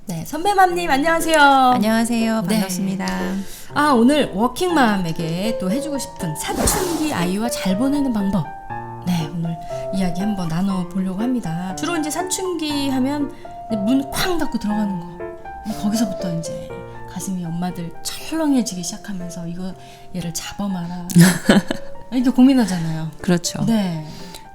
네, 선배맘님 안녕하세요. 안녕하세요. 반갑습니다. 네. 오늘 워킹맘에게 또 해주고 싶은 사춘기 아이와 잘 보내는 방법. 네, 오늘 이야기 한번 나눠보려고 합니다. 주로 이제 사춘기 하면 문 쾅 닫고 들어가는 거. 거기서부터 이제 가슴이 엄마들 철렁해지기 시작하면서 이거 얘를 잡아마라. 이렇게 고민하잖아요. 그렇죠. 네.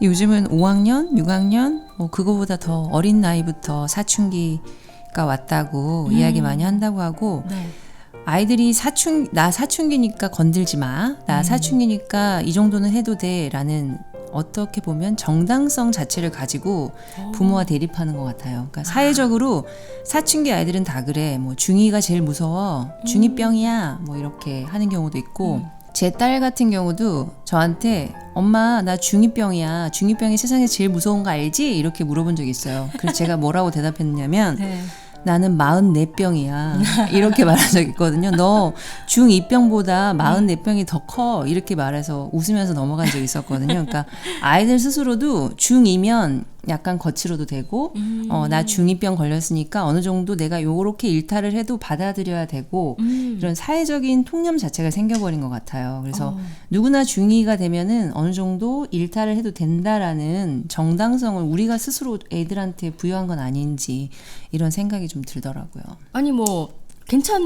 요즘은 5학년, 6학년, 그거보다 더 어린 나이부터 사춘기가 왔다고 이야기 많이 한다고 하고, 네. 아이들이 나 사춘기니까 건들지 마. 나 사춘기니까 이 정도는 해도 돼. 라는 어떻게 보면 정당성 자체를 가지고 부모와 대립하는 것 같아요. 그러니까 사회적으로 사춘기 아이들은 다 그래. 뭐 중2가 제일 무서워. 중2병이야. 뭐 이렇게 하는 경우도 있고, 제 딸 같은 경우도 저한테 엄마 나 중2병이야. 중2병이 세상에 제일 무서운 거 알지? 이렇게 물어본 적이 있어요. 그래서 제가 뭐라고 대답했냐면 네. 나는 44병이야. 이렇게 말한 적이 있거든요. 너 중2병보다 44병이 더 커. 이렇게 말해서 웃으면서 넘어간 적이 있었거든요. 그러니까 아이들 스스로도 중2면 약간 거칠어도 되고 나 중2병 걸렸으니까 어느 정도 내가 요렇게 일탈을 해도 받아들여야 되고 이런 사회적인 통념 자체가 생겨버린 것 같아요. 그래서 누구나 중2가 되면은 어느 정도 일탈을 해도 된다라는 정당성을 우리가 스스로 애들한테 부여한 건 아닌지 이런 생각이 좀 들더라고요. 아니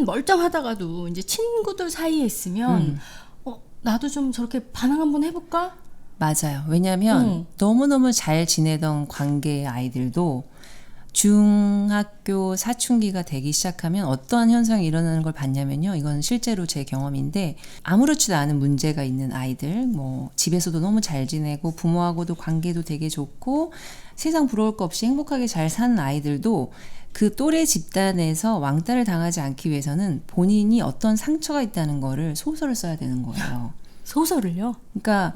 멀쩡하다가도 이제 친구들 사이에 있으면 나도 좀 저렇게 반항 한번 해볼까? 맞아요. 왜냐하면 너무너무 잘 지내던 관계의 아이들도 중학교 사춘기가 되기 시작하면 어떠한 현상이 일어나는 걸 봤냐면요. 이건 실제로 제 경험인데 아무렇지도 않은 문제가 있는 아이들, 집에서도 너무 잘 지내고 부모하고도 관계도 되게 좋고 세상 부러울 거 없이 행복하게 잘 사는 아이들도 그 또래 집단에서 왕따를 당하지 않기 위해서는 본인이 어떤 상처가 있다는 거를 소설을 써야 되는 거예요. 소설을요? 그러니까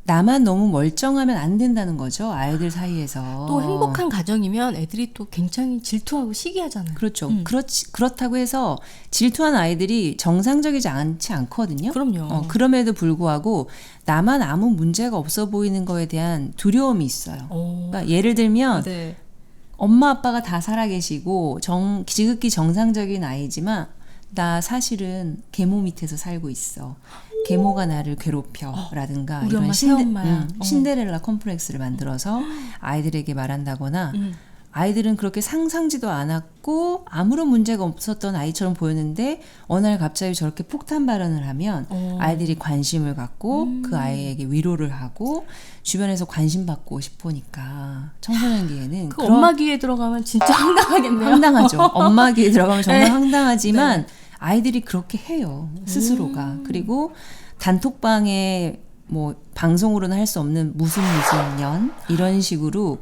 나만 너무 멀쩡하면 안 된다는 거죠. 아이들 사이에서. 또 행복한 가정이면 애들이 또 굉장히 질투하고 시기하잖아요. 그렇죠. 그렇다고 해서 질투한 아이들이 정상적이지 않지 않거든요. 그럼요. 그럼에도 불구하고 나만 아무 문제가 없어 보이는 거에 대한 두려움이 있어요. 그러니까 예를 들면 네. 엄마 아빠가 다 살아계시고 지극히 정상적인 아이지만 나 사실은 계모 밑에서 살고 있어. 계모가 나를 괴롭혀 라든가 우리 이런 엄마 새엄마야. 신데렐라 컴플렉스를 만들어서 아이들에게 말한다거나 아이들은 그렇게 상상지도 않았고 아무런 문제가 없었던 아이처럼 보였는데 어느 날 갑자기 저렇게 폭탄 발언을 하면 아이들이 관심을 갖고 그 아이에게 위로를 하고 주변에서 관심 받고 싶으니까 청소년기에는 그 엄마 귀에 들어가면 진짜 황당하겠네요. 황당하죠. 엄마 귀에 들어가면 정말 네. 황당하지만 네. 아이들이 그렇게 해요. 스스로가. 그리고 단톡방에 방송으로는 할 수 없는 무슨 년 이런 식으로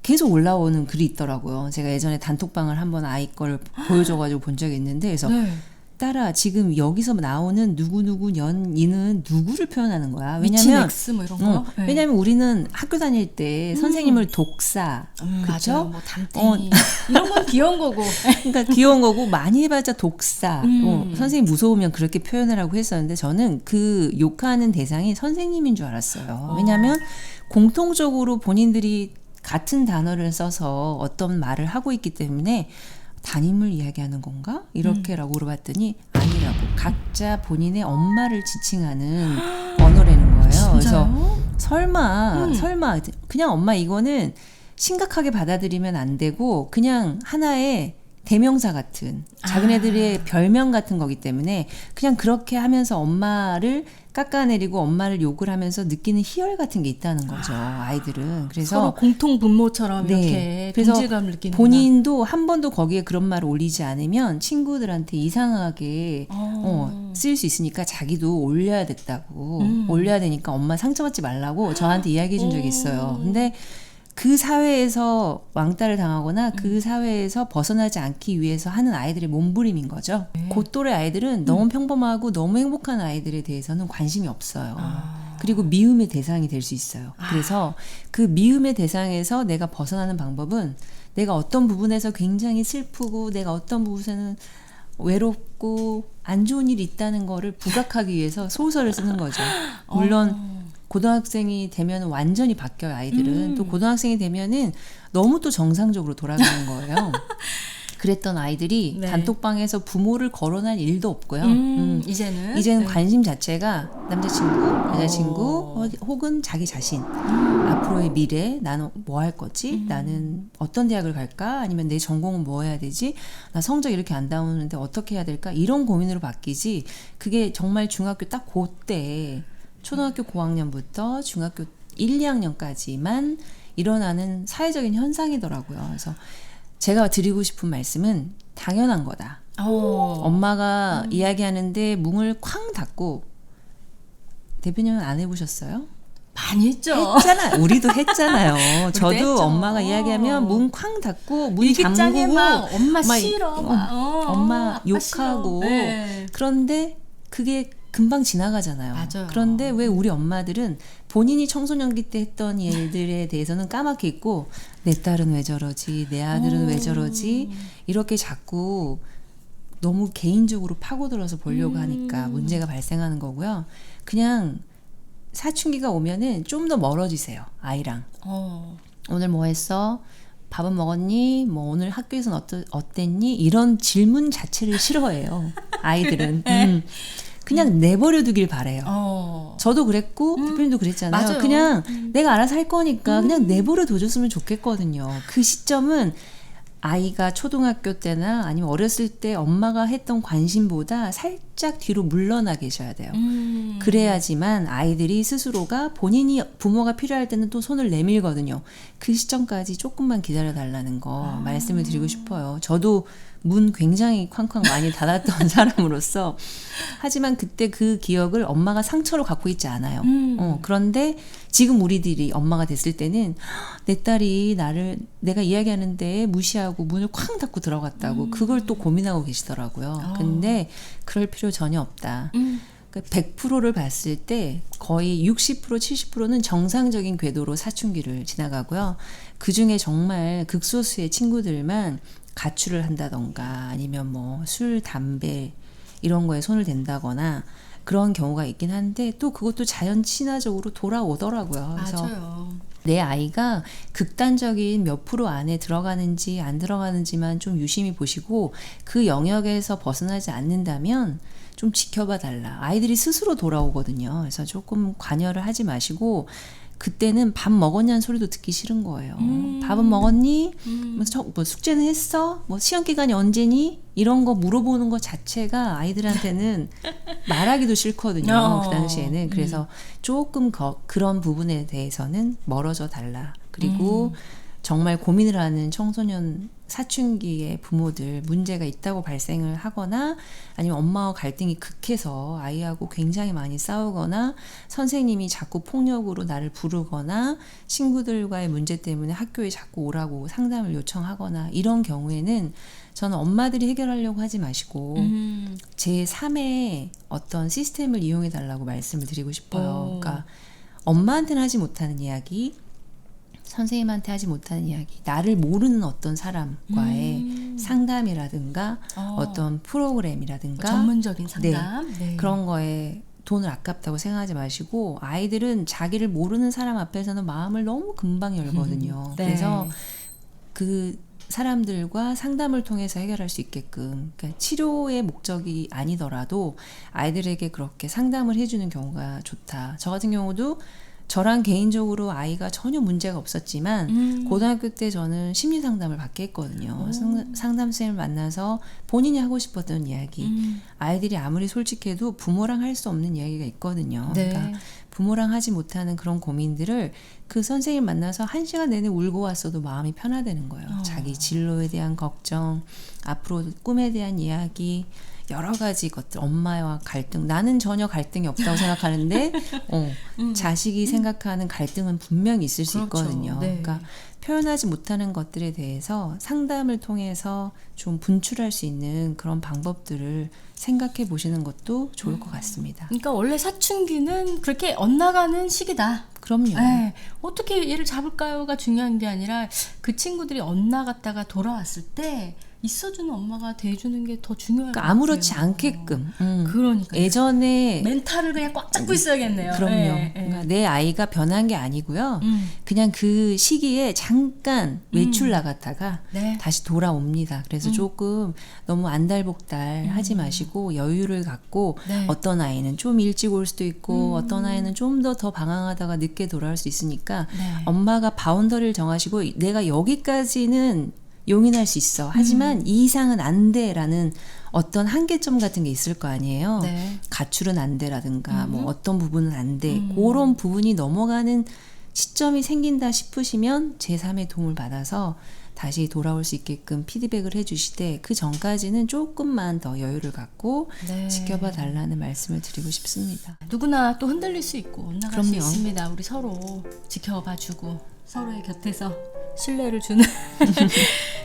계속 올라오는 글이 있더라고요. 제가 예전에 단톡방을 한번 아이 걸 보여줘가지고 본 적이 있는데 그래서 네. 딸아 지금 여기서 나오는 누구누구 년이는 누구를 표현하는 거야. 미친 X 이런 거. 네. 왜냐하면 우리는 학교 다닐 때 선생님을 독사, 그렇죠? 담땡이 이런 건 귀여운 거고. 그러니까 귀여운 거고 많이 해봤자 독사. 선생님 무서우면 그렇게 표현을 하고 했었는데 저는 그 욕하는 대상이 선생님인 줄 알았어요. 왜냐하면 공통적으로 본인들이 같은 단어를 써서 어떤 말을 하고 있기 때문에 담임을 이야기하는 건가? 이렇게라고 물어봤더니 아니라고. 각자 본인의 엄마를 지칭하는 언어라는 거예요. 진짜요? 그래서 설마 그냥 엄마 이거는 심각하게 받아들이면 안 되고 그냥 하나의 대명사 같은 자기네들의 별명 같은 거기 때문에 그냥 그렇게 하면서 엄마를 깎아내리고 엄마를 욕을 하면서 느끼는 희열 같은 게 있다는 거죠. 아이들은. 그래서 서로 공통 분모처럼 네. 이렇게 그래서 동질감을 느끼는 본인도 한 번도 거기에 그런 말을 올리지 않으면 친구들한테 이상하게 쓰일 수 있으니까 자기도 올려야 됐다고 올려야 되니까 엄마 상처받지 말라고 저한테 이야기해 준 적이 있어요. 근데 그 사회에서 왕따를 당하거나 그 사회에서 벗어나지 않기 위해서 하는 아이들의 몸부림인 거죠. 그 또래 아이들은 너무 평범하고 너무 행복한 아이들에 대해서는 관심이 없어요. 그리고 미움의 대상이 될 수 있어요. 그래서 그 미움의 대상에서 내가 벗어나는 방법은 내가 어떤 부분에서 굉장히 슬프고 내가 어떤 부분에서는 외롭고 안 좋은 일이 있다는 거를 부각하기 위해서 소설을 쓰는 거죠. 물론 고등학생이 되면 완전히 바뀌어요. 아이들은 또 고등학생이 되면은 너무 또 정상적으로 돌아가는 거예요. 그랬던 아이들이 네. 단톡방에서 부모를 거론할 일도 없고요. 이제는 관심 자체가 남자친구, 여자친구 혹은 자기 자신, 앞으로의 미래, 나는 뭐 할 거지? 나는 어떤 대학을 갈까? 아니면 내 전공은 뭐 해야 되지? 나 성적 이렇게 안 나오는데 어떻게 해야 될까? 이런 고민으로 바뀌지. 그게 정말 중학교 딱 그때 초등학교 고학년부터 중학교 1, 2학년까지만 일어나는 사회적인 현상이더라고요. 그래서 제가 드리고 싶은 말씀은 당연한 거다. 엄마가 이야기하는데 뭉을 쾅 닫고, 대표님은 안 해보셨어요? 많이 했죠. 했잖아. 우리도 했잖아요. 저도 했죠. 엄마가 이야기하면 문 쾅 닫고 문 일기장에 잠그고 막 엄마 막 싫어. 엄마 아빠 욕하고 싫어. 네. 그런데 그게 금방 지나가잖아요. 맞아요. 그런데 왜 우리 엄마들은 본인이 청소년기 때 했던 일들에 대해서는 까맣게 있고, 내 딸은 왜 저러지, 내 아들은 왜 저러지, 이렇게 자꾸 너무 개인적으로 파고들어서 보려고 하니까 문제가 발생하는 거고요. 그냥 사춘기가 오면은 좀 더 멀어지세요, 아이랑. 오늘 뭐 했어? 밥은 먹었니? 뭐 오늘 학교에서는 어땠니? 이런 질문 자체를 싫어해요, 아이들은. 그냥 내버려 두길 바래요. 저도 그랬고 대표님도 그랬잖아요. 맞아요. 그냥 내가 알아서 할 거니까 그냥 내버려 둬줬으면 좋겠거든요. 그 시점은 아이가 초등학교 때나 아니면 어렸을 때 엄마가 했던 관심보다 살짝 뒤로 물러나 계셔야 돼요. 그래야지만 아이들이 스스로가 본인이 부모가 필요할 때는 또 손을 내밀거든요. 그 시점까지 조금만 기다려 달라는 거 말씀을 드리고 싶어요. 저도 문 굉장히 쾅쾅 많이 닫았던 사람으로서, 하지만 그때 그 기억을 엄마가 상처로 갖고 있지 않아요. 그런데 지금 우리들이 엄마가 됐을 때는 내 딸이 내가 이야기하는데 무시하고 문을 쾅 닫고 들어갔다고 그걸 또 고민하고 계시더라고요. 근데 그럴 필요 전혀 없다. 100%를 봤을 때 거의 60%, 70%는 정상적인 궤도로 사춘기를 지나가고요. 그중에 정말 극소수의 친구들만 가출을 한다던가 아니면 뭐 술, 담배 이런 거에 손을 댄다거나 그런 경우가 있긴 한데, 또 그것도 자연 친화적으로 돌아오더라고요. 그래서 맞아요. 내 아이가 극단적인 몇 프로 안에 들어가는지 안 들어가는지만 좀 유심히 보시고, 그 영역에서 벗어나지 않는다면 좀 지켜봐 달라. 아이들이 스스로 돌아오거든요. 그래서 조금 관여를 하지 마시고, 그때는 밥 먹었냐는 소리도 듣기 싫은 거예요. 밥은 먹었니? 뭐 숙제는 했어? 뭐 시험 기간이 언제니? 이런 거 물어보는 것 자체가 아이들한테는 말하기도 싫거든요. 그 당시에는. 그래서 조금 그런 부분에 대해서는 멀어져 달라. 그리고 정말 고민을 하는 청소년 사춘기의 부모들, 문제가 있다고 발생을 하거나 아니면 엄마와 갈등이 극해서 아이하고 굉장히 많이 싸우거나 선생님이 자꾸 폭력으로 나를 부르거나 친구들과의 문제 때문에 학교에 자꾸 오라고 상담을 요청하거나 이런 경우에는 저는 엄마들이 해결하려고 하지 마시고 제3의 어떤 시스템을 이용해 달라고 말씀을 드리고 싶어요. 그러니까 엄마한테는 하지 못하는 이야기, 선생님한테 하지 못하는 이야기, 나를 모르는 어떤 사람과의 상담이라든가 어떤 프로그램이라든가 전문적인 상담. 네. 그런 거에 돈을 아깝다고 생각하지 마시고, 아이들은 자기를 모르는 사람 앞에서는 마음을 너무 금방 열거든요. 네. 그래서 그 사람들과 상담을 통해서 해결할 수 있게끔, 그러니까 치료의 목적이 아니더라도 아이들에게 그렇게 상담을 해주는 경우가 좋다. 저 같은 경우도 저랑 개인적으로 아이가 전혀 문제가 없었지만 고등학교 때 저는 심리 상담을 받게 했거든요. 상담 선생님을 만나서 본인이 하고 싶었던 이야기, 아이들이 아무리 솔직해도 부모랑 할 수 없는 이야기가 있거든요. 네. 그러니까 부모랑 하지 못하는 그런 고민들을 그 선생님 만나서 1시간 내내 울고 왔어도 마음이 편하다는 거예요. 자기 진로에 대한 걱정, 앞으로 꿈에 대한 이야기, 여러 가지 것들, 엄마와 갈등, 나는 전혀 갈등이 없다고 생각하는데 자식이 생각하는 갈등은 분명히 있을 수 그렇죠. 있거든요. 네. 그러니까 표현하지 못하는 것들에 대해서 상담을 통해서 좀 분출할 수 있는 그런 방법들을 생각해 보시는 것도 좋을 것 같습니다. 그러니까 원래 사춘기는 그렇게 엇나가는 시기다. 그럼요. 네. 어떻게 얘를 잡을까요가 중요한 게 아니라 그 친구들이 엇나갔다가 돌아왔을 때 있어주는 엄마가 돼주는 게 더 중요할 것 그러니까 아무렇지 같아요. 않게끔. 그러니까 예전에 멘탈을 그냥 꽉 잡고 있어야겠네요. 그럼요. 예, 예. 그러니까 내 아이가 변한 게 아니고요. 그냥 그 시기에 잠깐 외출 나갔다가 네. 다시 돌아옵니다. 그래서 조금 너무 안달복달 하지 마시고 여유를 갖고 네. 어떤 아이는 좀 일찍 올 수도 있고 어떤 아이는 좀 더 방황하다가 늦게 돌아올 수 있으니까 네. 엄마가 바운더리를 정하시고 내가 여기까지는 용인할 수 있어. 하지만 이 이상은 안 돼라는 어떤 한계점 같은 게 있을 거 아니에요. 네. 가출은 안 돼라든가 뭐 어떤 부분은 안 돼. 그런 부분이 넘어가는 시점이 생긴다 싶으시면 제3의 도움을 받아서 다시 돌아올 수 있게끔 피드백을 해주시되 그 전까지는 조금만 더 여유를 갖고 네. 지켜봐 달라는 말씀을 드리고 싶습니다. 누구나 또 흔들릴 수 있고 엇나갈 수 그럼요. 있습니다. 우리 서로 지켜봐주고 서로의 곁에서 신뢰를 주는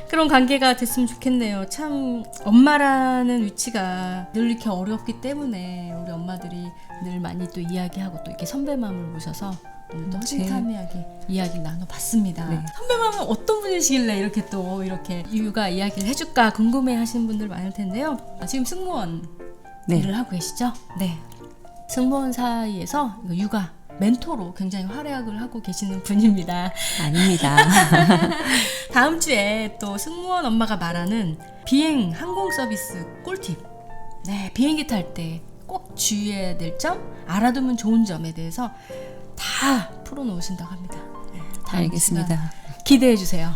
그런 관계가 됐으면 좋겠네요. 참 엄마라는 위치가 늘 이렇게 어렵기 때문에 우리 엄마들이 늘 많이 또 이야기하고 또 이렇게 선배 마음을 모셔서 오늘도 허심탄회하게 이야기를 나눠봤습니다. 네. 선배 마음은 어떤 분이시길래 이렇게 육아 이야기를 해줄까 궁금해하시는 분들 많을 텐데요. 지금 승무원 네. 일을 하고 계시죠? 네. 승무원 사이에서 육아 멘토로 굉장히 활약을 하고 계시는 분입니다. 아닙니다. 다음 주에 또 승무원 엄마가 말하는 비행 항공 서비스 꿀팁. 네, 비행기 탈 때 꼭 주의해야 될 점, 알아두면 좋은 점에 대해서 다 풀어놓으신다고 합니다. 네, 다음 알겠습니다. 시간 기대해 주세요.